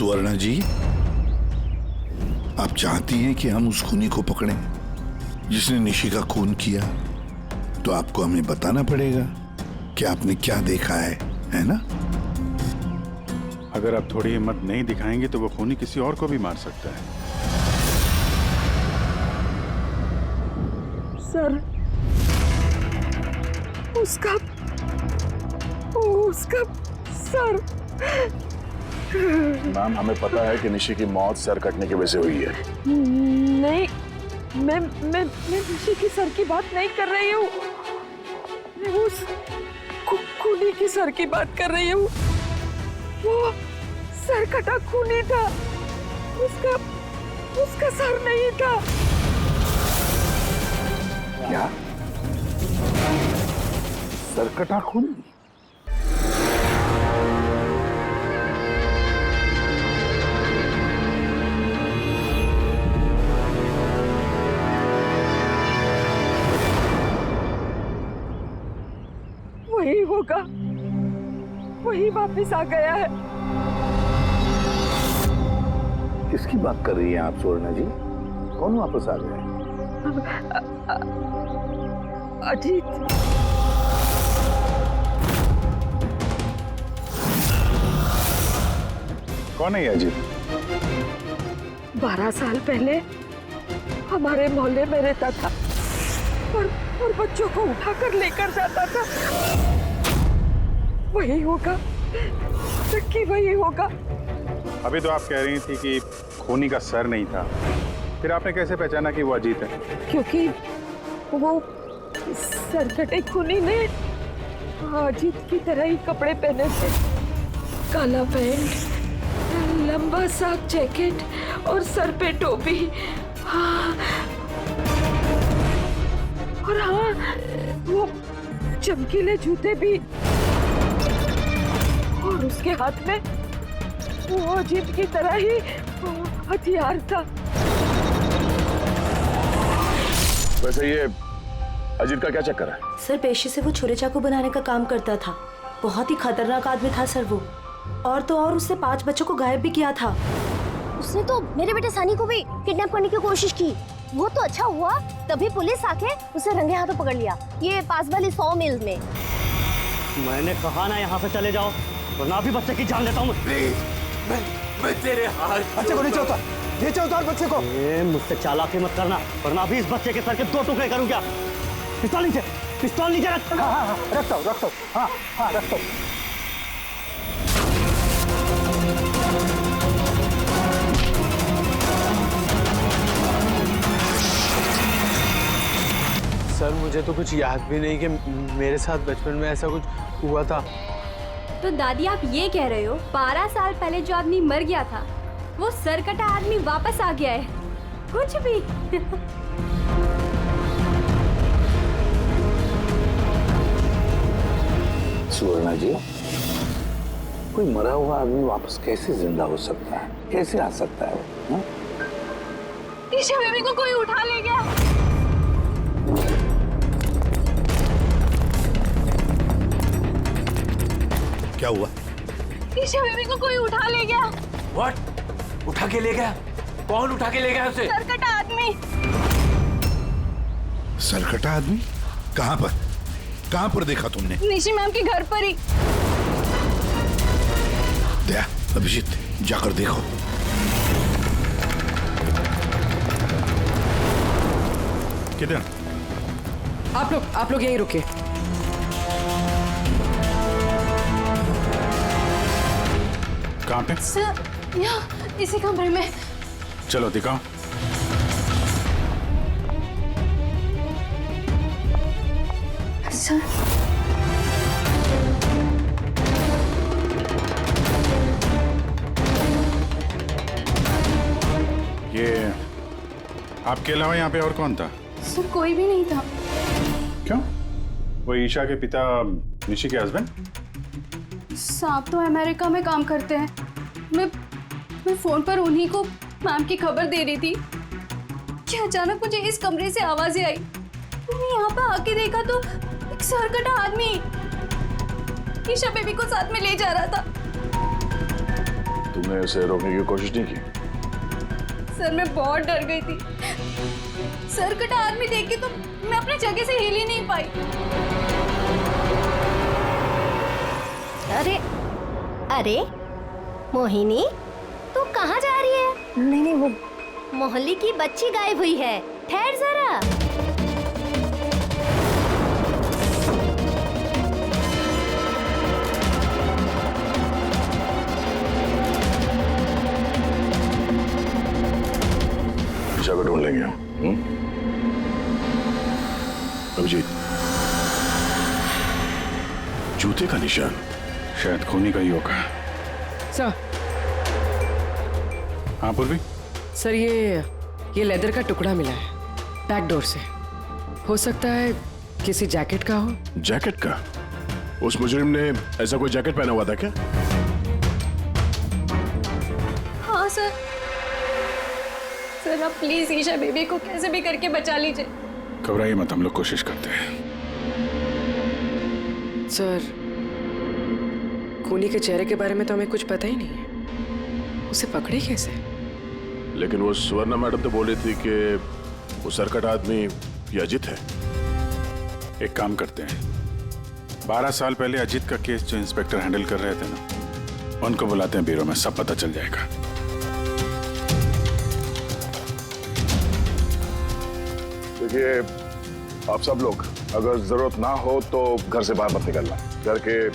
सुवर्णा जी, आप चाहती हैं कि हम उस खूनी को पकड़ें जिसने निशी का खून किया, तो आपको हमें बताना पड़ेगा कि आपने क्या देखा है ना? अगर आप थोड़ी हिम्मत नहीं दिखाएंगे तो वो खूनी किसी और को भी मार सकता है। सर, उसका सर। मैम, हमें पता है कि निशी की मौत सर कटने की वजह से हुई है। नहीं, मैं निशी की सर की बात नहीं कर रही हूँ। मैं उस खूनी की सर की बात कर रही हूँ। वो सर कटा खूनी था, उसका सर नहीं था। क्या? सरकटा खूनी? वही होगा, वही वापस आ गया है। किसकी बात कर रही हैं आप सुवर्णा जी? कौन वापस आ गया है? अजीत। कौन है ये अजीत? 12 साल पहले हमारे मोहल्ले में रहता था और बच्चों को उठाकर लेकर जाता था। वही होगा, नक्की वही होगा। अभी तो आप कह रही थी कि खूनी का सर नहीं था, फिर आपने कैसे पहचाना कि वो अजीत है? क्योंकि वो सरकटे खूनी ने अजीत की तरह ही कपड़े पहने थे। काला पैंट, लंबा सा जैकेट और सर पे टोपी। हाँ, और हाँ, वो चमकीले जूते भी। और उसके हाथ में वो अजीत की तरह ही हथियार था। वैसे ये अजीत का क्या चक्कर है? सर, पेशे से वो छुरे चाकू बनाने का काम करता था। बहुत ही खतरनाक आदमी था सर वो। और तो और उसने 5 बच्चों को गायब भी किया था। उसने तो मेरे बेटे सनी को भी किडनैप करने की कोशिश की। वो तो अच्छा हुआ तभी पुलिस आके उसे रंगे हाथों पकड़ लिया, ये पास वाली 100 मील में। मैंने कहा ना यहाँ से चले जाओ, वरना अभी बच्चे की जान लेता हूँ। मैं तेरे हाथ। बच्चे को नीचे उतार बच्चे को। मुझसे चालाकी मत करना, वरना अभी इस बच्चे के सर के 2 टुकड़े करूँ क्या? पिस्तौल नीचे रख। हाँ, रखता हूँ। हाँ, रखता हूँ। सर, मुझे तो कुछ याद भी नहीं कि मेरे साथ बचपन में ऐसा कुछ हुआ था। तो दादी, आप ये कह रहे हो 12 साल पहले जो आदमी मर गया था वो सरकटा आदमी वापस आ गया है? कुछ भी। सुवर्णा जी, कोई मरा हुआ आदमी वापस कैसे जिंदा हो सकता है? कैसे आ सकता है वो? ईशा बेबी को कोई उठा ले गया। क्या हुआ? ईशा बेबी को कोई उठा ले गया। व्हाट? उठा के ले गया? कौन उठा के ले गया उसे? सरकटा आदमी। सरकटा आदमी? कहाँ पर देखा तुमने? निशी मैम के घर पर ही। दया, अभिजीत, जाकर देखो। किधर? आप लोग यहीं रुकिए। कहाँ पे? सर, यहाँ इसी कमरे में। चलो दिखाओ। सर, ये आपके अलावा यहाँ पे और कौन था? सर कोई भी नहीं था। क्यों? वो ईशा के पिता निशी के हस्बैंड? साहब तो अमेरिका में काम करते हैं। मैं फोन पर उन्हीं को मैम की खबर दे रही थी कि अचानक मुझे इस कमरे से आवाजें आई। मैंने यहाँ पर आके देखा तो एक सरकटा आदमी ईशा बेबी को साथ में ले जा रहा था। तो तुमने उसे रोकने की कोशिश नहीं की? सर मैं बहुत डर गई थी। सर कटा आदमी देख के तो मैं अपनी जगह से हिल ही नहीं पाई। अरे अरे मोहिनी, तू कहाँ जा रही है? नहीं वो मोहल्ले की बच्ची गायब हुई है। ठहर जरा। निशा को ढूंढ लेंगे हम। अभिजीत, जूते का निशान शायद खूनी का ही होगा। सर। हाँ पूर्वी। सर ये लेदर का टुकड़ा मिला है बैक डोर से। हो सकता है किसी जैकेट का हो। जैकेट का? उस मुजरिम ने ऐसा कोई जैकेट पहना हुआ था क्या? हाँ सर। सर आप प्लीज ईशा बेबी को कैसे भी करके बचा लीजिए। घबराइए मत, हम लोग कोशिश करते हैं। सर खूनी के चेहरे के बारे में तो हमें कुछ पता ही नहीं है। उसे पकड़े कैसे? लेकिन वो सुवर्णा मैडम तो बोल रही थी कि वो सरकट आदमी ये अजित है। एक काम करते हैं, 12 साल पहले अजित का केस जो इंस्पेक्टर हैंडल कर रहे थे ना, उनको बुलाते हैं ब्यूरो में, सब पता चल जाएगा। देखिए आप सब लोग अगर जरूरत ना हो तो घर से बाहर मत निकलना। घर के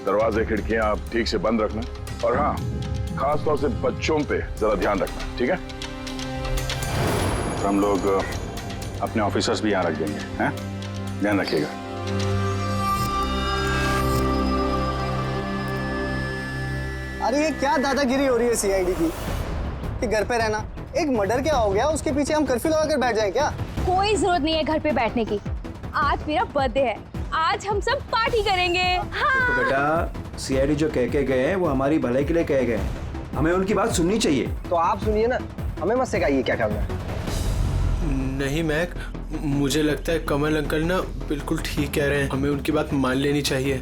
दरवाजे खिड़कियां ठीक से बंद रखना, और हाँ खास तौर से बच्चों पे जरा ध्यान रखना, ठीक है? तो हम लोग अपने ऑफिसर्स भी यहाँ रख देंगे, हैं? ध्यान रखिएगा। अरे ये क्या दादागिरी हो रही है सीआईडी की कि घर पे रहना? एक मर्डर क्या हो गया, उसके पीछे हम कर्फ्यू लगा कर बैठ जाए क्या? कोई जरूरत नहीं है घर पे बैठने की। आज मेरा बर्थडे है, आज हम सब पार्टी करेंगे। हाँ। तो बेटा सीआईडी जो कह के गए हैं वो हमारी भलाई के लिए कह गए हैं, हमें उनकी बात सुननी चाहिए। तो आप सुनिए ना, हमें मत सिखाइए क्या करना है। नहीं महक, मुझे लगता है कमल अंकल ना बिल्कुल ठीक कह रहे हैं, हमें उनकी बात मान लेनी चाहिए।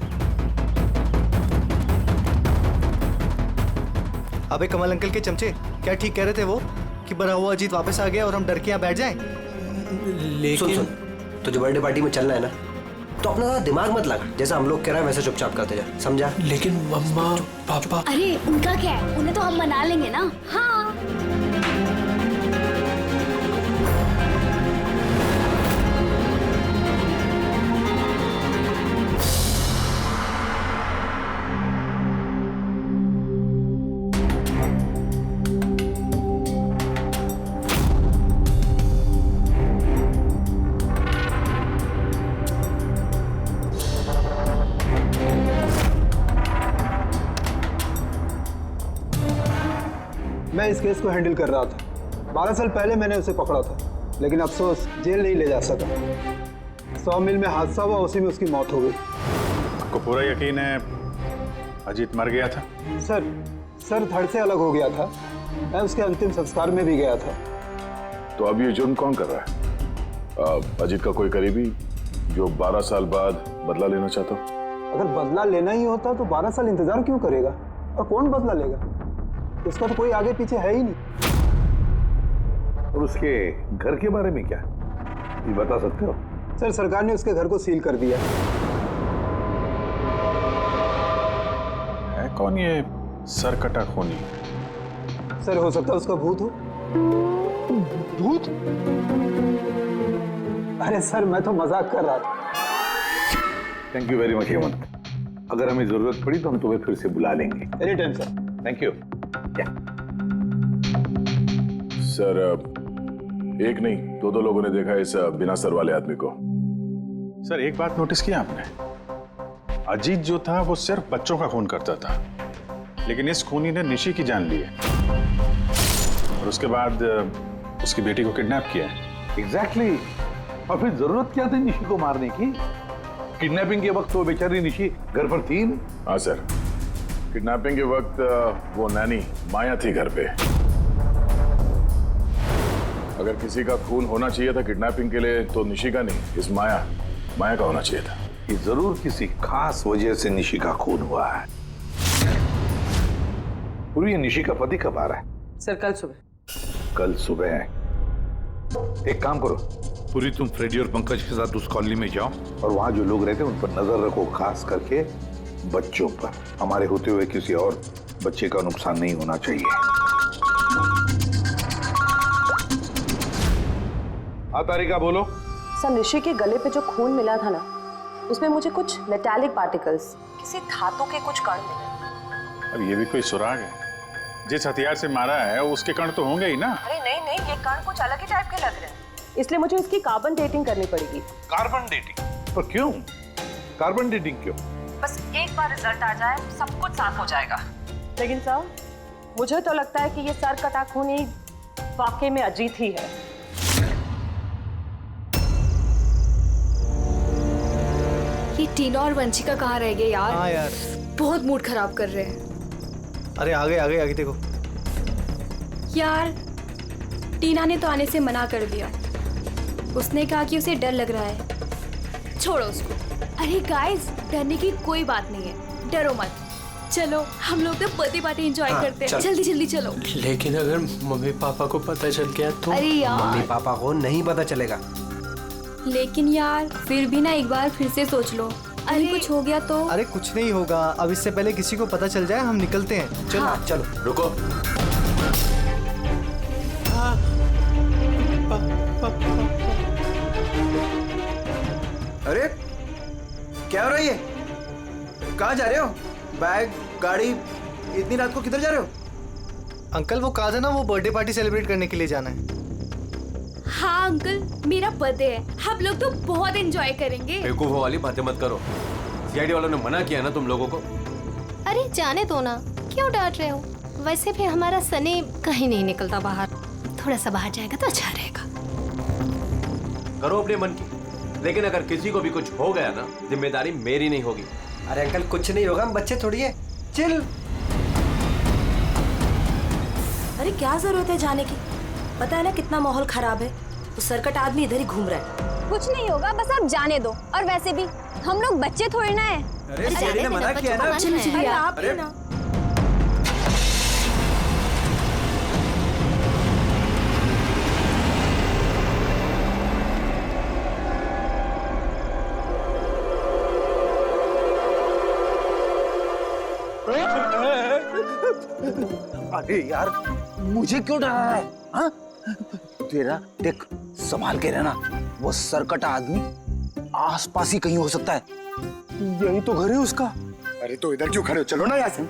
अबे कमल अंकल के चमचे, क्या ठीक कह रहे थे वो कि बना हुआ अजीत वापस आ गया और हम डर के यहाँ बैठ जाएं? लेकिन सुन, तुझे बर्थडे पार्टी में चलना है ना, तो अपना ज़्यादा दिमाग मत लगा। जैसा हम लोग कह रहे हैं वैसे चुपचाप करते जा, समझा? लेकिन मम्मा पापा। अरे उनका क्या है, उन्हें तो हम मना लेंगे ना। हाँ। मैं इस केस को हैंडल कर रहा था। 12 साल पहले मैंने उसे पकड़ा था, लेकिन अफसोस जेल नहीं ले जा सका। 100 मील में हादसा हुआ, उसी में उसकी मौत हो गई। आपको पूरा यकीन है अजीत मर गया था? सर धड़ से अलग हो गया था। मैं उसके अंतिम संस्कार में भी गया था। तो अब ये जुर्म कौन कर रहा है? अजीत का कोई करीबी जो 12 साल बाद बदला लेना चाहता हो? अगर बदला लेना ही होता तो 12 साल इंतजार क्यों करेगा? और कौन बदला लेगा? उसका तो कोई आगे पीछे है ही नहीं। और उसके घर के बारे में क्या ये बता सकते हो? सर सरकार ने उसके घर को सील कर दिया। है कौन ये सरकटा खूनी? सर हो सकता है उसका भूत हो। भूत? अरे सर मैं तो मजाक कर रहा था। Thank you very much Hemant. अगर हमें जरूरत पड़ी तो हम तुम्हें फिर से बुला लेंगे। Any time sir. Thank you. Sir एक नहीं दो लोगों ने देखा इस बिना सर वाले आदमी को। सर एक बात नोटिस किया आपने? अजीत जो था वो सिर्फ बच्चों का खून करता था, लेकिन इस खूनी ने निशी की जान ली है और उसके बाद उसकी बेटी को किडनैप किया है। एग्जैक्टली। और फिर जरूरत क्या थी निशी को मारने की? किडनैपिंग के वक्त तो बेचारी निशी घर पर थी। हाँ सर, किडनैपिंग के वक्त वो नैनी माया थी घर पे। अगर किसी का खून होना चाहिए था किडनैपिंग के लिए तो निशी का नहीं, इस माया का होना चाहिए था। ये जरूर किसी खास वजह से निशी का खून हुआ है। पूरी ये निशी का पति कब आ रहा है? सर कल सुबह। कल सुबह? एक काम करो, पूरी तुम फ्रेडी और पंकज के साथ उस कॉलोनी में जाओ और वहां जो लोग रहते हैं उन पर नजर रखो, खास करके बच्चों पर। हमारे होते हुए किसी और बच्चे का नुकसान नहीं होना चाहिए। हाँ तारिका बोलो। सर ऋषि के गले पे जो खून मिला था ना, उसमें मुझे कुछ मेटालिक पार्टिकल्स, किसी धातु के कुछ कण मिले। अब ये भी कोई सुराग है? जिस हथियार से मारा है उसके कण तो होंगे ही ना। अरे नहीं नहीं, ये कण कुछ अलग ही टाइप के लग रहे हैं, इसलिए मुझे इसकी कार्बन डेटिंग करनी पड़ेगी। Carbon dating? पर क्यों कार्बन डेटिंग क्यों? बस एक बार रिजल्ट आ जाए सब कुछ साफ हो जाएगा। लेकिन सर मुझे तो लगता है कि ये सर कटा खून ही वाकई में अजीत ही है। ये टीना और वंशिका कहाँ रह गए यार? हाँ यार, बहुत मूड खराब कर रहे हैं। अरे आगे देखो यार टीना ने तो आने से मना कर दिया, उसने कहा कि उसे डर लग रहा है। छोड़ो उसको। अरे गाइस, डरने की कोई बात नहीं है, डरो मत। चलो हम लोग तो बर्थडे पार्टी एंजॉय करते हैं, जल्दी जल्दी चलो। लेकिन अगर मम्मी पापा को पता चल गया तो? अरे यार मम्मी पापा को नहीं पता चलेगा। लेकिन यार फिर भी ना एक बार फिर से सोच लो, अरे कुछ हो गया तो? अरे कुछ नहीं होगा, अब इससे पहले किसी को पता चल जाए हम निकलते हैं। चलो हाँ। चलो रुको। अरे क्या हो रहा है ये? कहाँ जा रहे हो? बैग, गाड़ी, इतनी रात को किधर जा रहे हो? अंकल वो कहा था ना, वो बर्थडे पार्टी सेलिब्रेट करने के लिए जाना है। हाँ अंकल, मेरा बर्थडे है, हम लोग तो बहुत एंजॉय करेंगे। बेवकूफों वाली बातें मत करो, सीआईडी वालों ने मना किया ना तुम लोगों को। अरे जाने दो ना, क्यों डांट रहे हो? वैसे भी हमारा सनी कहीं नहीं निकलता बाहर, थोड़ा सा बाहर जाएगा तो अच्छा रहेगा। करो अपने मन की, लेकिन अगर किसी को भी कुछ हो गया ना, जिम्मेदारी मेरी नहीं होगी। अरे अंकल कुछ नहीं होगा, हम बच्चे थोड़ी है, चिल। अरे क्या जरूरत है जाने की, पता है ना कितना माहौल खराब है, वो सरकट आदमी इधर ही घूम रहा है। कुछ नहीं होगा, बस आप जाने दो। और वैसे भी हम लोग बच्चे थोड़ी ना है। अरे सीआईडी ने मना किया ना। अरे आप ही ना। अरे यार मुझे क्यों डरा रहा है? हाँ? तेरा देख, संभाल के रहना, वो सरकटा आदमी आसपास ही कहीं हो सकता है। यही तो घर है उसका। अरे तो इधर क्यों खड़े हो? चलो ना यहाँ से।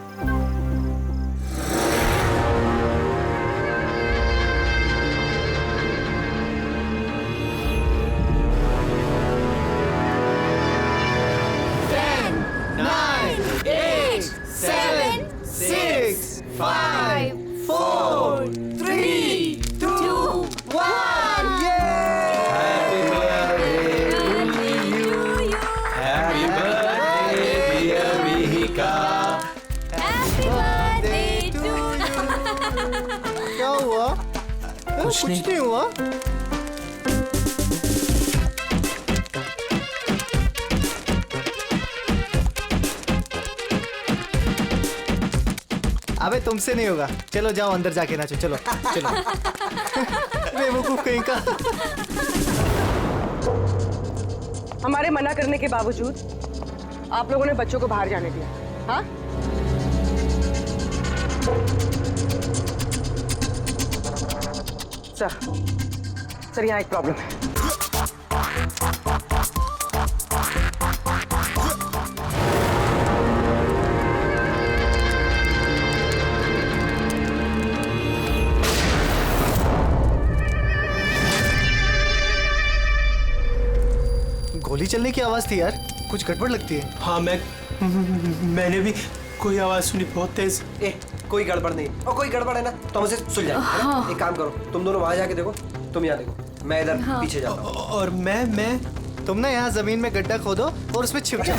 क्या हुआ? कुछ नहीं हुआ। अबे तुमसे नहीं होगा, चलो जाओ अंदर जाके नाचो। चलो चलो। बेवकूफ कहीं का। हमारे मना करने के बावजूद आप लोगों ने बच्चों को बाहर जाने दिया, हाँ? सर यहाँ एक प्रॉब्लम है। गोली चलने की आवाज थी यार, कुछ गड़बड़ लगती है। हाँ मैंने भी कोई आवाज सुनी बहुत तेज। कोई गड़बड़ नहीं, और कोई गड़बड़ है ना तो हमसे सुलझाएंगे, है ना? एक काम करो, तुम दोनों वहां जाके देखो, तुम यहाँ देखो, मैं इधर पीछे जाता हूँ। और मैं तुम ना यहाँ जमीन में गड्ढा खोदो और उसमें छिप जाओ।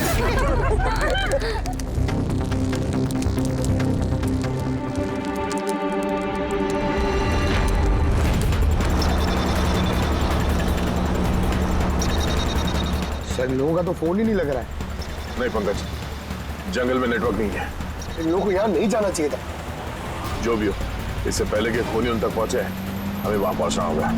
सर इन लोगों का तो फोन ही नहीं लग रहा है। नहीं पंकज, जंगल में नेटवर्क नहीं है। इन लोगों को यहाँ नहीं जाना चाहिए था। जो भी हो, इससे पहले कि खूनी उन तक पहुंचे हमें वहां पहुंचना होगा।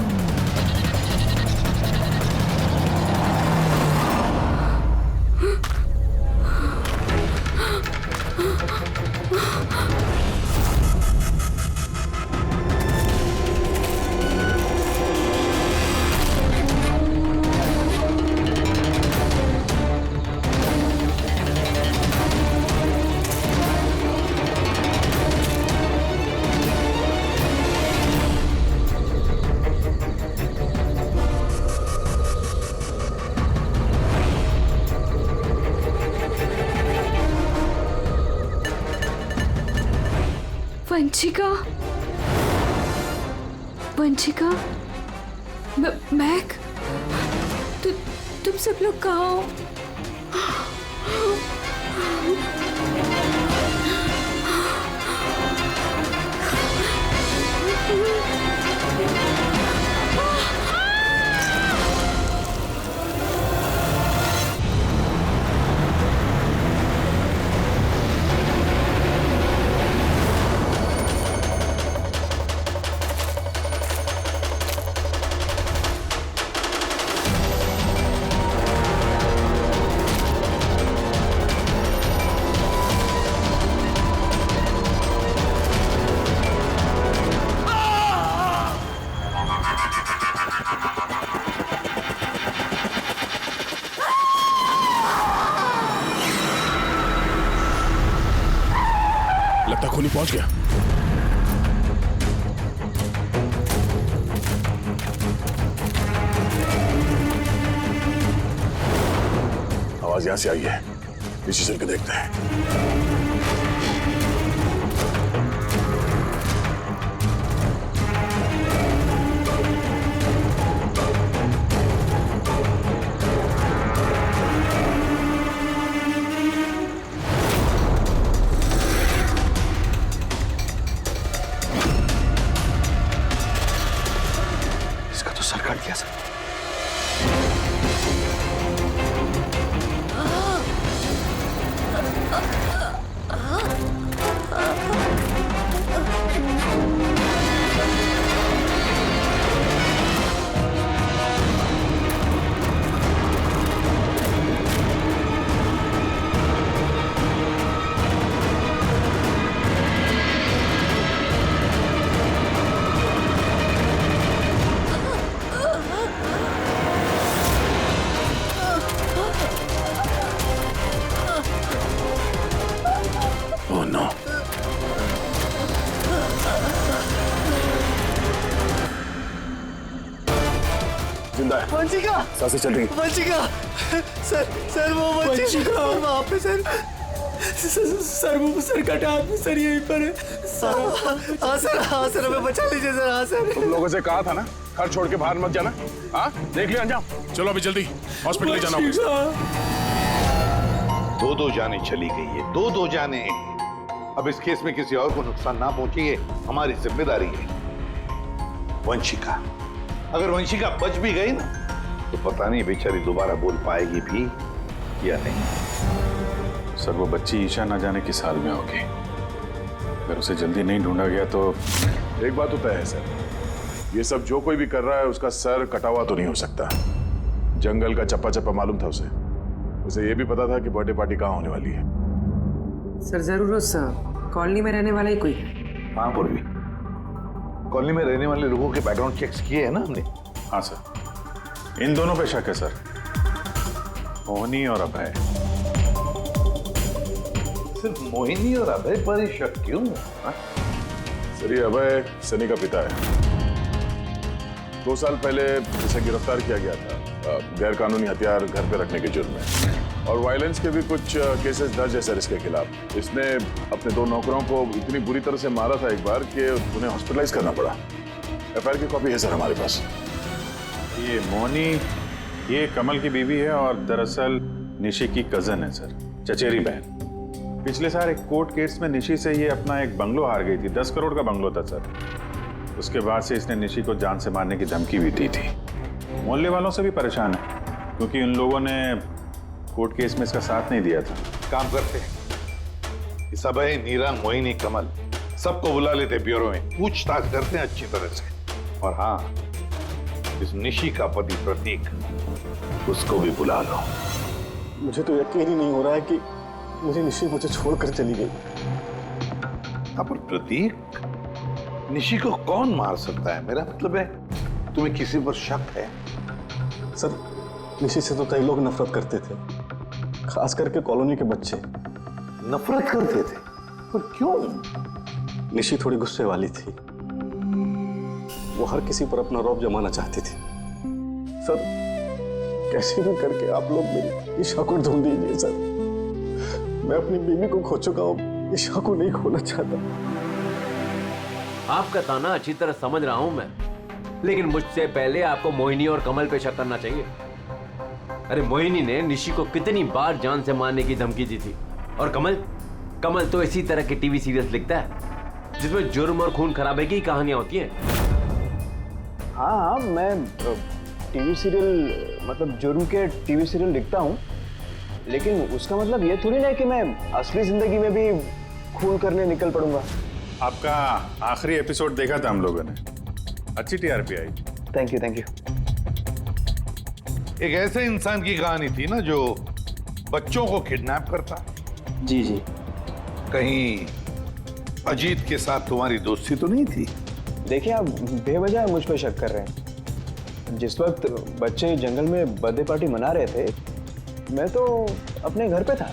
वंशिका, वंशिका, मैक, तुम सब लोग कहाँ हो? लगता खूनी पहुंच गया। आवाज यहां से आई है, इसी चल के देखते हैं। इसका तो सर काट दिया सर। Oh no. जिंदा है। वंशिका, सांसें चल रही। वंशिका, सर वो वंशिका वहाँ पे सर वो सर कटा आदमी सर यहीं पर है। हाँ सर हमें बचा लीजिए सर। हाँ सर। तुम लोगों से कहा था ना, घर छोड़ के बाहर मत जाना। हाँ देख लिया अंजाम। चलो अभी जल्दी हॉस्पिटल ले जाना होगा। दो जाने चली गई है, दो जाने। अब इस केस में किसी और को नुकसान ना पहुंचे, ये हमारी जिम्मेदारी है। वंशिका, अगर वंशिका बच भी गई ना, तो पता नहीं बेचारी दोबारा बोल पाएगी भी या नहीं। सर वो बच्ची ईशा ना जाने किस हाल में होगी। अगर उसे जल्दी नहीं ढूंढा गया तो एक बात तो तय है सर, ये सब जो कोई भी कर रहा है उसका सर कटा हुआ तो नहीं हो सकता। जंगल का चप्पा चप्पा मालूम था उसे ये भी पता था कि बर्थडे पार्टी कहाँ होने वाली है। सर जरूर उस कॉलोनी में रहने वाला ही कोई। हाँ पूर्वी, कॉलोनी में रहने वाले लोगों के बैकग्राउंड चेक्स किए हैं ना हमने। हाँ सर, इन दोनों पे शक है सर, मोहिनी और अभय। सिर्फ मोहिनी और अभय पर ही शक क्यों? सर ये अभय सनी का पिता है। 2 साल पहले इसे गिरफ्तार किया गया था गैर कानूनी हथियार घर पे रखने के जुर्म में, और वायलेंस के भी कुछ केसेस दर्ज है सर इसके खिलाफ। इसने अपने 2 नौकरों को इतनी बुरी तरह से मारा था एक बार कि उन्हें हॉस्पिटलाइज करना पड़ा। एफआईआर की कॉपी है सर हमारे पास। ये मोहिनी ये कमल की बीवी है और दरअसल निशी की कजन है सर, चचेरी बहन। पिछले साल एक कोर्ट केस में निशी से ये अपना एक बंगलो हार गई थी। 10 करोड़ का बंगलो था सर। उसके बाद से इसने निशी को जान से मारने की धमकी भी दी थी। मोहल्ले वालों से भी परेशान है क्योंकि उन लोगों ने कोर्ट केस में इसका साथ नहीं दिया था। काम करते हैं, इस अभय, नीरा, मोहिनी, कमल सबको बुला लेते ब्यूरो में, पूछताछ करते हैं अच्छी तरह से। और हाँ, इस निशी का पति प्रतीक, उसको भी बुला लो। मुझे तो यकीन ही नहीं हो रहा है कि मेरी निशी मुझे छोड़कर चली गई। अब प्रतीक, निशी को कौन मार सकता है? मेरा मतलब है, तुम्हें किसी पर शक है? सर, निशी से तो कई लोग नफरत करते थे, खास करके कॉलोनी के बच्चे। नफरत करते थे? पर क्यों? निशी थोड़ी गुस्से वाली थी, वो हर किसी पर अपना रौब जमाना चाहती थी। सर, कैसे भी करके आप लोग मेरी ईशा को ढूंढ दीजिए सर। मैं अपनी बीवी को खो चुका हूँ, ईशा को नहीं खोना चाहता। आपका ताना अच्छी तरह समझ रहा हूं मैं, लेकिन मुझसे पहले आपको मोहिनी और कमल पे शक करना चाहिए। अरे मोहिनी ने निशी को कितनी बार जान से मारने की धमकी दी थी, और कमल तो इसी तरह के टीवी सीरियल्स लिखता है जिसमें जुर्म और खून खराबे की कहानियां होती हैं। हाँ, मैं टीवी सीरियल, मतलब जुर्म के टीवी सीरियल लिखता हूँ, लेकिन उसका मतलब ये थोड़ी ना है कि मैं असली जिंदगी में भी खून करने निकल पड़ूंगा। आपका आखिरी एपिसोड देखा था हम लोगों ने, अच्छी TRP I. Thank you, thank you. एक ऐसे इंसान की कहानी थी ना जो बच्चों को किडनैप करता। जी जी। कहीं अजीत के साथ तुम्हारी दोस्ती तो नहीं थी? देखिए, आप बेवजह मुझ पर शक कर रहे हैं। जिस वक्त बच्चे जंगल में बर्थडे पार्टी मना रहे थे, मैं तो अपने घर पे था।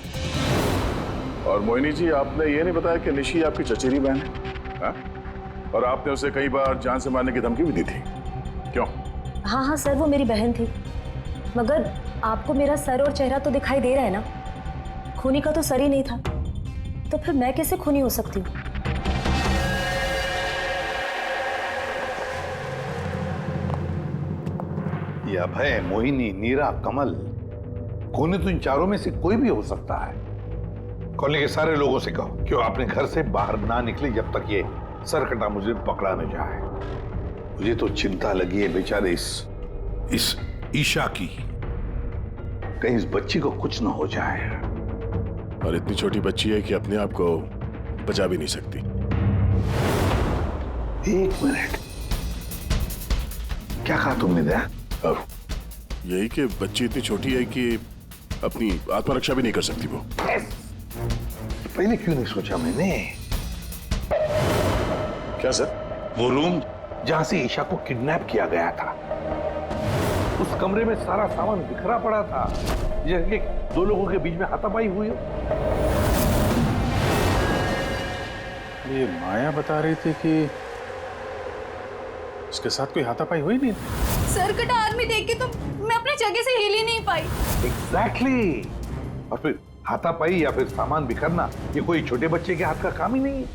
और मोहिनी जी, आपने ये नहीं बताया कि निशी आपकी चचेरी बहन है, हा? और आपने उसे कई बार जान से मारने की धमकी भी दी थी, क्यों? हाँ हाँ सर, वो मेरी बहन थी, मगर आपको मेरा सर और चेहरा तो दिखाई दे रहा है ना, खूनी का तो सर ही नहीं था, तो फिर मैं कैसे खूनी हो सकती हूँ? ये अभय, मोहिनी, नीरा, कमल, खूनी तो इन चारों में से कोई भी हो सकता है। कॉलोनी के सारे लोगों से कहो कि वो अपने घर से बाहर ना निकले जब तक ये सरकटा मुझे पकड़ा न जाए। मुझे तो चिंता लगी है बेचारे इस ईशा की, कहीं इस बच्ची को कुछ न हो जाए। और इतनी छोटी बच्ची है कि अपने आप को बचा भी नहीं सकती। एक मिनट, क्या कहा तुमने? दया, यही कि बच्ची इतनी छोटी है कि अपनी आत्मरक्षा भी नहीं कर सकती वो। पहले क्यों नहीं सोचा मैंने? क्या सर? वो रूम जहां से ईशा को किडनैप किया गया था, उस कमरे में सारा सामान बिखरा पड़ा था, जैसे दो लोगों के बीच में हाथापाई हुई हो। ये माया बता रही थी कि उसके साथ कोई हाथापाई हुई नहीं। सरकटा आदमी देख के तो मैं अपनी जगह से हिल ही नहीं पाई। एग्जैक्टली। और फिर हाथापाई या फिर सामान बिखरना, ये कोई छोटे बच्चे के हाथ का काम ही नहीं है।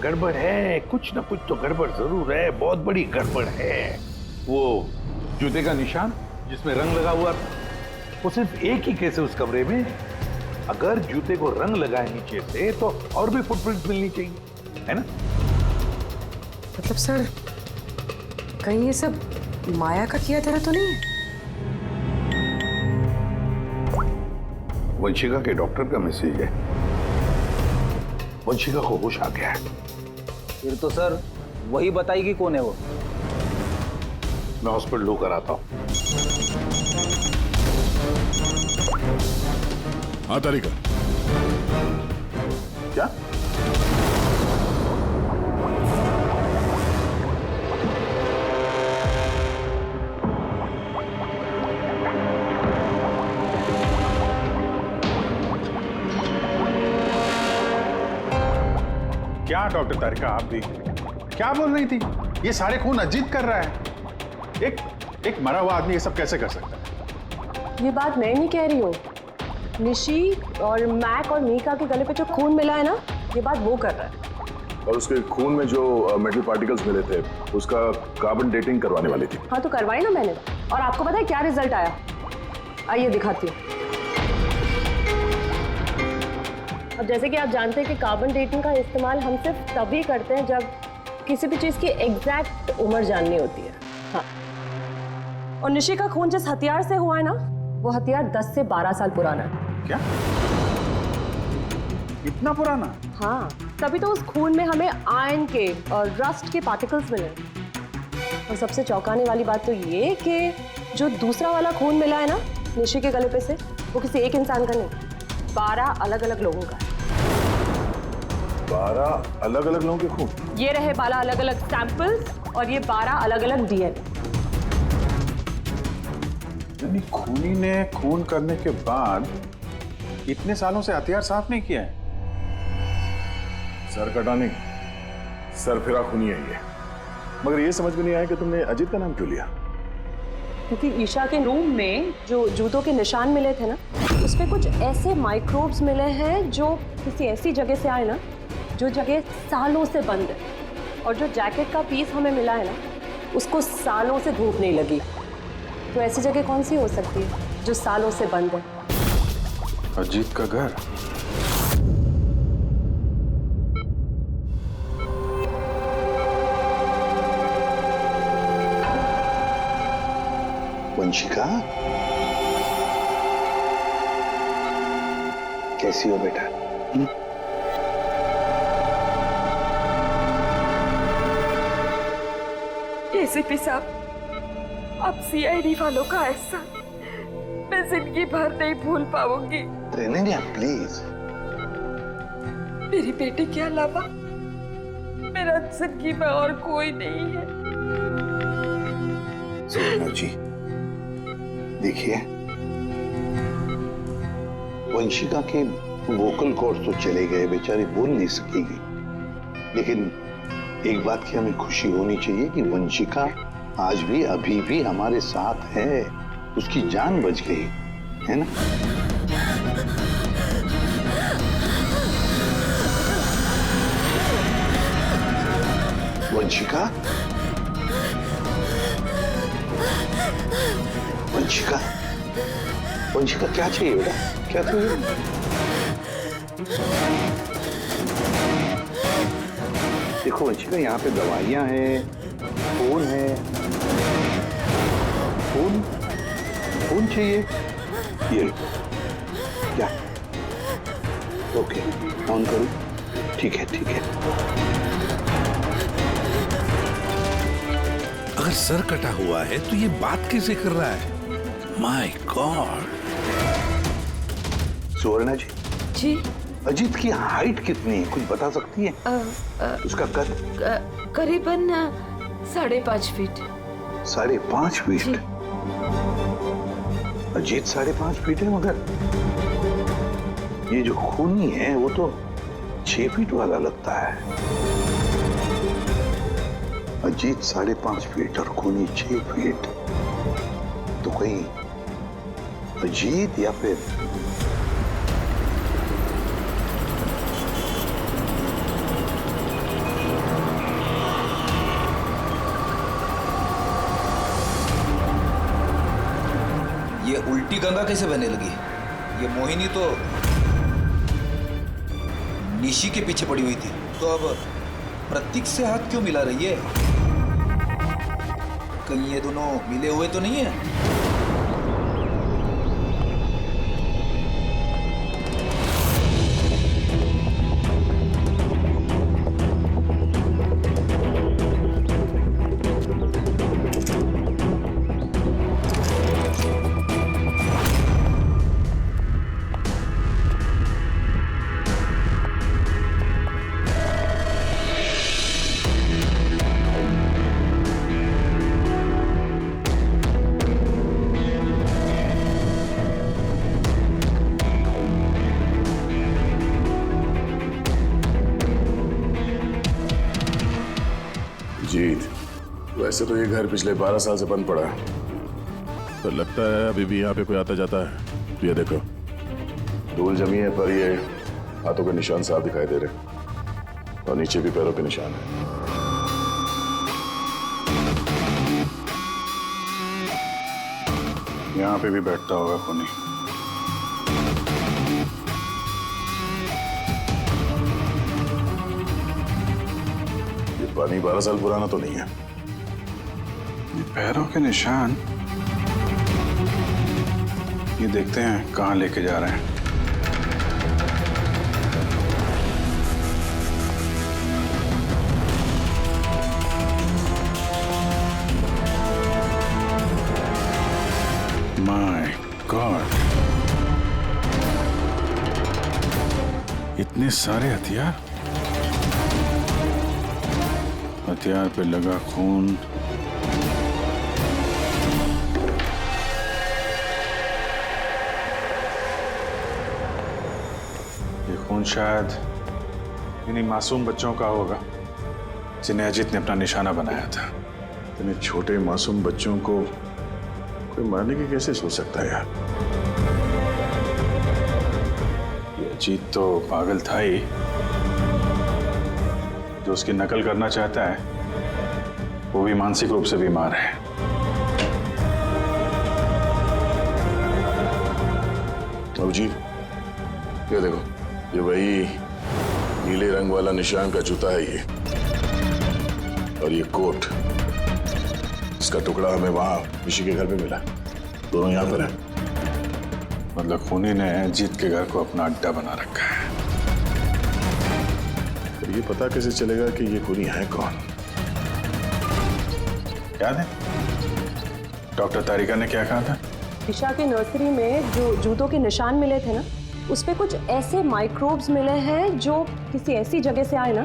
गड़बड़ है, कुछ ना कुछ तो गड़बड़ जरूर है, बहुत बड़ी गड़बड़ है। वो जूते का निशान जिसमें रंग लगा हुआ था, वो सिर्फ एक ही केस है उस कमरे में। अगर जूते को रंग लगाए नीचे से तो और भी फुटप्रिंट मिलनी चाहिए, है ना? मतलब सर, कहीं ये सब माया का किया तरह तो नहीं है? वंशिका के डॉक्टर का मैसेज है। वंशिका को होश आ गया है। फिर तो सर वही बताएगी कौन है वो। मैं हॉस्पिटल होकर आता हूं। हाँ तारिका, क्या? क्या डॉक्टर तारिका, आप भी क्या बोल रही थी? ये सारे खून अजीत कर रहा है। एक मरा हुआ आदमी ये सब कैसे कर सकता है? ये बात मैं नहीं कह रही हूँ, निशी और मैक और मीका के गले पे जो खून मिला है ना, ये बात वो कर रहा है। और उसके खून में जो मेटल पार्टिकल्स मिले थे, उसका कार्बन डेटिंग करवाने वाली थी। हाँ तो करवाई ना मैंने, और आपको पता है क्या रिजल्ट आया? आइए दिखाती हूँ। अब जैसे कि आप जानते हैं कि कार्बन डेटिंग का इस्तेमाल हम सिर्फ तभी करते हैं जब किसी भी चीज की एग्जैक्ट उम्र जाननी होती है। हाँ, और निशी का खून जिस हथियार से हुआ है ना, वो हथियार 10 से 12 साल पुराना है। क्या? इतना पुराना? हाँ, तभी तो उस खून में हमें आयरन के और रस्ट के पार्टिकल्स मिले। और सबसे चौंकाने वाली बात तो ये कि जो दूसरा वाला खून मिला है ना निशी के गले पे से, वो किसी एक इंसान का नहीं, 12 अलग अलग लोगों का है। 12 अलग अलग लोगों के खून? ये रहे 12 अलग अलग सैंपल्स और ये 12 अलग अलग डीएनए। यानी खूनी ने खून करने के बाद इतने सालों से हथियार साफ नहीं किया है। सर कटाने, सर फिरा खूनी है ये। मगर ये समझ में नहीं आया कि तुमने अजीत का नाम क्यों लिया? क्योंकि ईशा के रूम में जो जूतों के निशान मिले थे ना, उसपे कुछ ऐसे माइक्रोब्स मिले हैं जो किसी ऐसी जगह से आए ना, जो जगह सालों से बंद है। और जो जैकेट का पीस हमें मिला है ना, उसको सालों से धूप नहीं लगी। तो ऐसी जगह कौन सी हो सकती है जो सालों से बंद है? अजीत का घर। वंशिका, कैसी हो बेटा? एसीपी साहब, अब सीआईडी वालों का एहसान मैं जिंदगी भर नहीं भूल पाऊंगी। रेनेलिया प्लीज। मेरी बेटी के अलावा मेरा जिंदगी में और कोई नहीं है। सुनो जी, देखिए, वंशिका के वोकल कॉर्ड्स तो चले गए, बेचारी बोल नहीं सकेगी। लेकिन एक बात की हमें खुशी होनी चाहिए कि वंशिका आज भी अभी भी हमारे साथ है, उसकी जान बच गई, है ना? वंशिका, वंशिका, वंशिका क्या चाहिए बेटा? क्या चाहिए? देखो वंशिका, यहाँ पे दवाइयाँ हैं, फोन है। फोन, फोन चाहिए? ये लो। क्या? ओके, ऑन करूँ? ठीक है, ठीक है। अगर सर कटा हुआ है तो ये बात कैसे कर रहा है? My god. सुवर्णा जी। जी। अजीत की हाइट कितनी है, कुछ बता सकती है? उसका कद? करीबन 5.5 फीट। 5.5 फीट? अजीत 5.5 फीट है, मगर ये जो खूनी है वो तो 6 फीट वाला लगता है। अजीत 5.5 फीट और खूनी 6 फीट, तो कहीं अजीत या फिर ये उल्टी गंगा कैसे बहने लगी? ये मोहिनी तो निशी के पीछे पड़ी हुई थी, तो अब प्रतीक से हाथ क्यों मिला रही है? कहीं ये दोनों मिले हुए तो नहीं है? जीत, वैसे तो ये घर पिछले 12 साल से बंद पड़ा है, तो लगता है अभी भी यहाँ पे कोई आता जाता है। तो ये देखो, धूल जमी है, पर ये हाथों के निशान साफ दिखाई दे रहे और नीचे भी पैरों के निशान है। यहाँ पे भी बैठता होगा खूनी। पानी 12 साल पुराना तो नहीं है। ये पैरों के निशान, ये देखते हैं कहाँ लेके जा रहे हैं। माय गॉड, इतने सारे हथियार, हथियार पे लगा खून। ये खून शायद इन्हीं मासूम बच्चों का होगा जिन्हें अजीत ने अपना निशाना बनाया था। इतने छोटे मासूम बच्चों को कोई मारने की कैसे सोच सकता है यार? ये अजीत तो पागल था ही, जो उसकी नकल करना चाहता है वो भी मानसिक रूप से बीमार है। अभिजीत, ये देखो, ये वही नीले रंग वाला निशान का जूता है ये, और ये कोट, इसका टुकड़ा हमें वहां ऋषि के घर पे मिला। दोनों यहाँ पर हैं। मतलब खूनी ने अजीत के घर को अपना अड्डा बना रखा है। पर ये पता कैसे चलेगा कि ये खूनी है कौन? याद है डॉक्टर तारिका ने क्या कहा था? ईशा के नर्सरी में जो जूतों के निशान मिले थे ना, उस पे कुछ ऐसे माइक्रोब्स मिले हैं जो किसी ऐसी जगह से आए ना,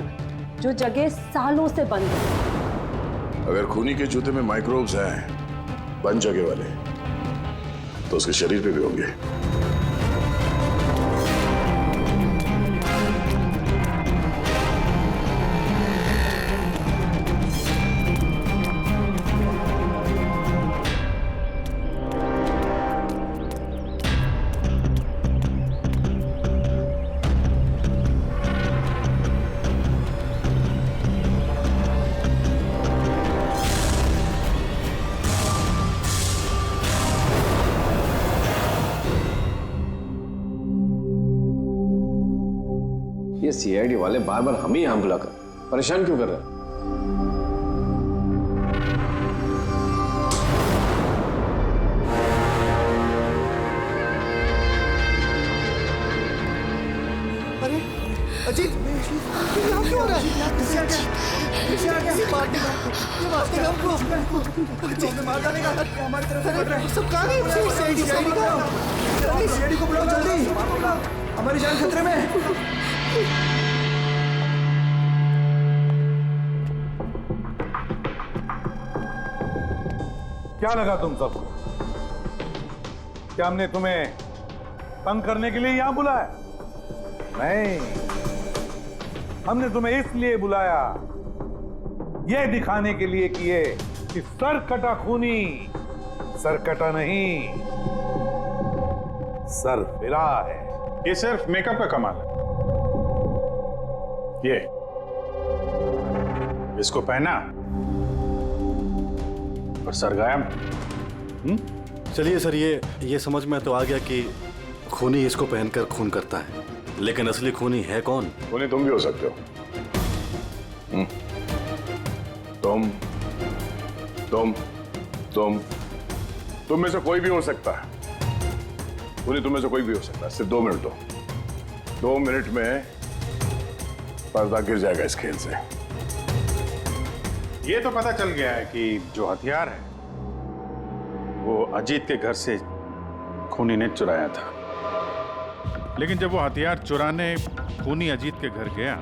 जो जगह सालों से बंद है। अगर खूनी के जूते में माइक्रोब्स हैं, बंद जगह वाले, तो उसके शरीर पे भी होंगे। ये सीआईडी वाले बार बार हमें यहाँ बुलाकर परेशान क्यों कर रहे हैं? अरे अजीत, यहाँ क्यों हो रहा है? किसी आ गया, मारते हमको, अजीत मार डालेगा, हमारी तरफ से बढ़ रहा है। सब कहाँ गए? सीआईडी को बुलाओ जल्दी, हमारी जान खतरे में। क्या लगा तुम सबको? क्या हमने तुम्हें तंग करने के लिए यहां बुलाया? नहीं, हमने तुम्हें इसलिए बुलाया, यह दिखाने के लिए कि ये कि सरकटा खूनी सरकटा नहीं, सरफिरा है। ये सिर्फ मेकअप का कमाल है। ये इसको पहना और सर गायब। चलिए सर, ये समझ में तो आ गया कि खूनी इसको पहनकर खून करता है, लेकिन असली खूनी है कौन? खूनी तुम भी हो सकते हो। तुम में से कोई भी हो सकता है। खूनी तुम में से कोई भी हो सकता है। सिर्फ 2 मिनट दो। 2 मिनट में पर्दा गिर जाएगा इस खेल से। ये तो पता चल गया है कि जो हथियार है वो अजीत के घर से खूनी ने चुराया था। लेकिन जब वो हथियार चुराने खूनी अजीत के घर गया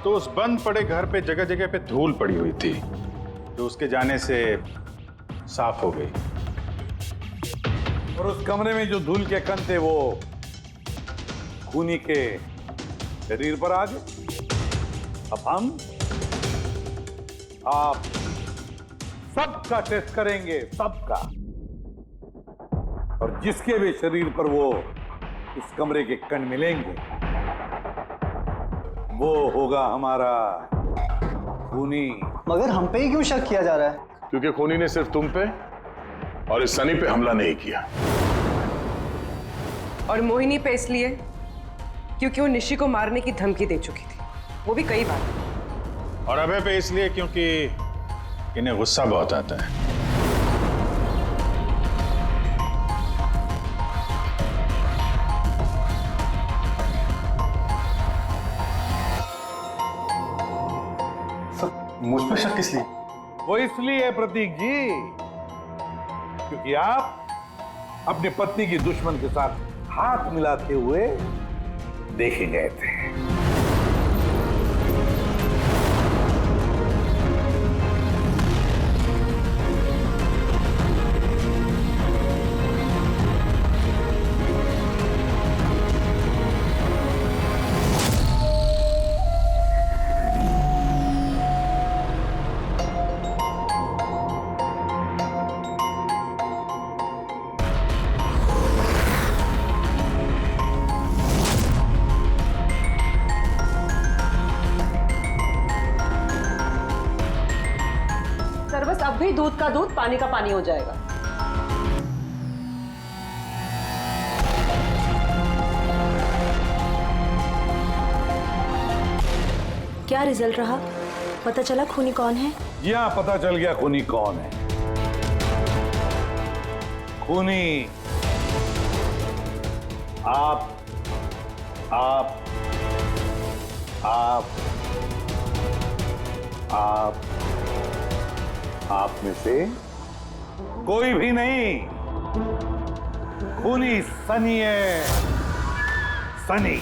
तो उस बंद पड़े घर पे जगह जगह पे धूल पड़ी हुई थी, जो उसके जाने से साफ हो गई। और उस कमरे में जो धूल के कण थे वो खूनी के शरीर पर आ गए। अब आप सबका टेस्ट करेंगे, सबका, और जिसके भी शरीर पर वो इस कमरे के कण मिलेंगे वो होगा हमारा खूनी। मगर हम पे ही क्यों शक किया जा रहा है? क्योंकि खूनी ने सिर्फ तुम पे और इस सनी पे हमला नहीं किया। और मोहिनी पे इसलिए क्योंकि वो निशी को मारने की धमकी दे चुकी थी, वो भी कई बार। और अभय पे इसलिए क्योंकि इन्हें गुस्सा बहुत आता है। मुझ पर शक किस लिए? वो इसलिए प्रतीक जी क्योंकि आप अपनी पत्नी की दुश्मन के साथ हाथ मिलाते हुए देखे गए थे। सर बस अब भी दूध का दूध पानी का पानी हो जाएगा। क्या रिजल्ट रहा? पता चला खूनी कौन है? जी हाँ, पता चल गया खूनी कौन है। खूनी आप आप आप आप आप में से कोई भी नहीं। खूनी सनी है, सनी।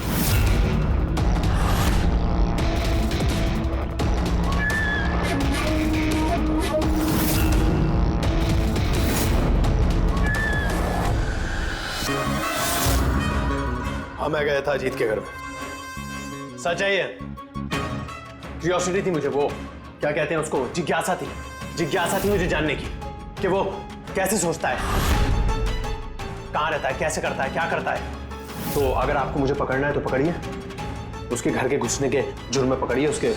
हाँ, मैं गया था अजीत के घर में। सच है ये। क्यूरियोसिटी थी मुझे, वो क्या कहते हैं उसको, जिज्ञासा थी। जिज्ञासा थी मुझे जानने की कि वो कैसे सोचता है, कहाँ रहता है, कैसे करता है, क्या करता है। तो अगर आपको मुझे पकड़ना है तो पकड़िए, उसके घर के घुसने के जुर्म में पकड़िए, उसके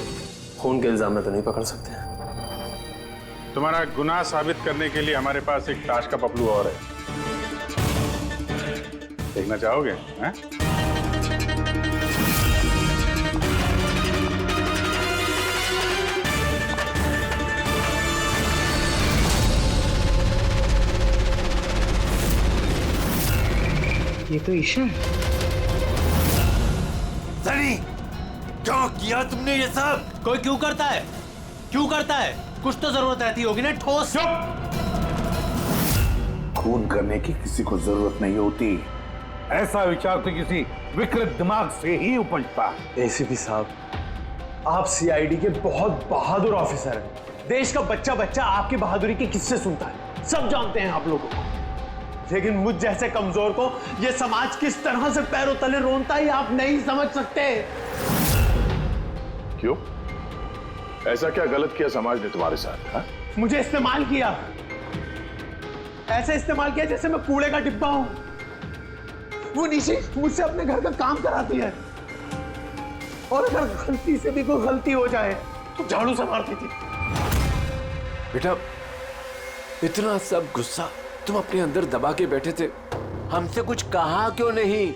खून के इल्जाम में तो नहीं पकड़ सकते। तुम्हारा गुनाह साबित करने के लिए हमारे पास एक ताश का पपलू और है, देखना चाहोगे? हैं? ये तो ईशा है। सनी, क्यों किया तुमने ये सब? कोई क्यों करता है? क्यों करता है? कुछ तो जरूरत रहती होगी ना, ठोस। खून करने की किसी को जरूरत नहीं होती। ऐसा विचार तो किसी विकृत दिमाग से ही उपजता है। एसीपी साहब, आप सीआईडी के बहुत बहादुर ऑफिसर हैं। देश का बच्चा बच्चा आपकी बहादुरी के किस्से सुनता है, सब जानते हैं आप लोगों को। लेकिन मुझ जैसे कमजोर को ये समाज किस तरह से पैरों तले रोनता है आप नहीं समझ सकते। क्यों? ऐसा क्या गलत किया समाज ने तुम्हारे साथ? हा? मुझे इस्तेमाल किया, ऐसे इस्तेमाल किया जैसे मैं कूड़े का डिब्बा हूं। वो निशी मुझसे अपने घर का काम कराती है, और अगर गलती से भी कोई गलती हो जाए तो झाड़ू से मारती थी। बेटा, इतना सब गुस्सा तुम अपने अंदर दबा के बैठे थे, हमसे कुछ कहा क्यों नहीं?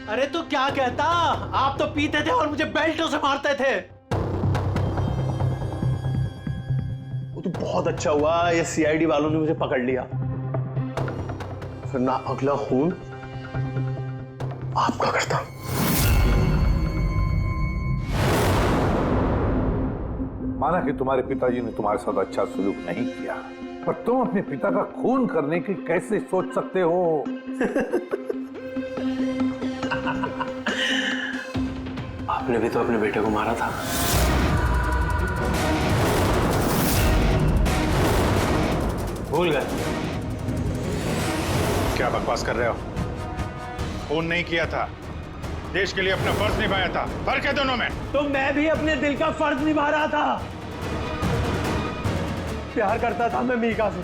अरे तो क्या कहता, आप तो पीते थे और मुझे बेल्टों से मारते थे। वो तो बहुत अच्छा हुआ ये सीआईडी वालों ने मुझे पकड़ लिया, फिर ना अगला खून आपका करता। माना कि तुम्हारे पिताजी ने तुम्हारे साथ अच्छा सलूक नहीं किया, पर तुम अपने पिता का खून करने की कैसे सोच सकते हो? आपने भी तो अपने बेटे को मारा था। भूल गए? क्या बकवास कर रहे हो? खून नहीं किया था, देश के लिए अपना फर्ज निभाया था। फर्क है दोनों में। तो मैं भी अपने दिल का फर्ज निभा रहा था। प्यार करता था मैं मीका से,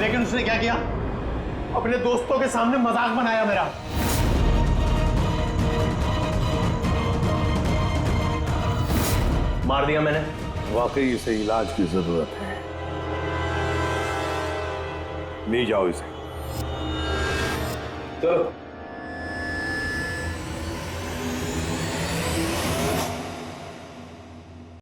लेकिन उसने क्या किया? अपने दोस्तों के सामने मजाक बनाया मेरा। मार दिया मैंने। वाकई इसे इलाज की जरूरत है, ले जाओ इसे। चलो।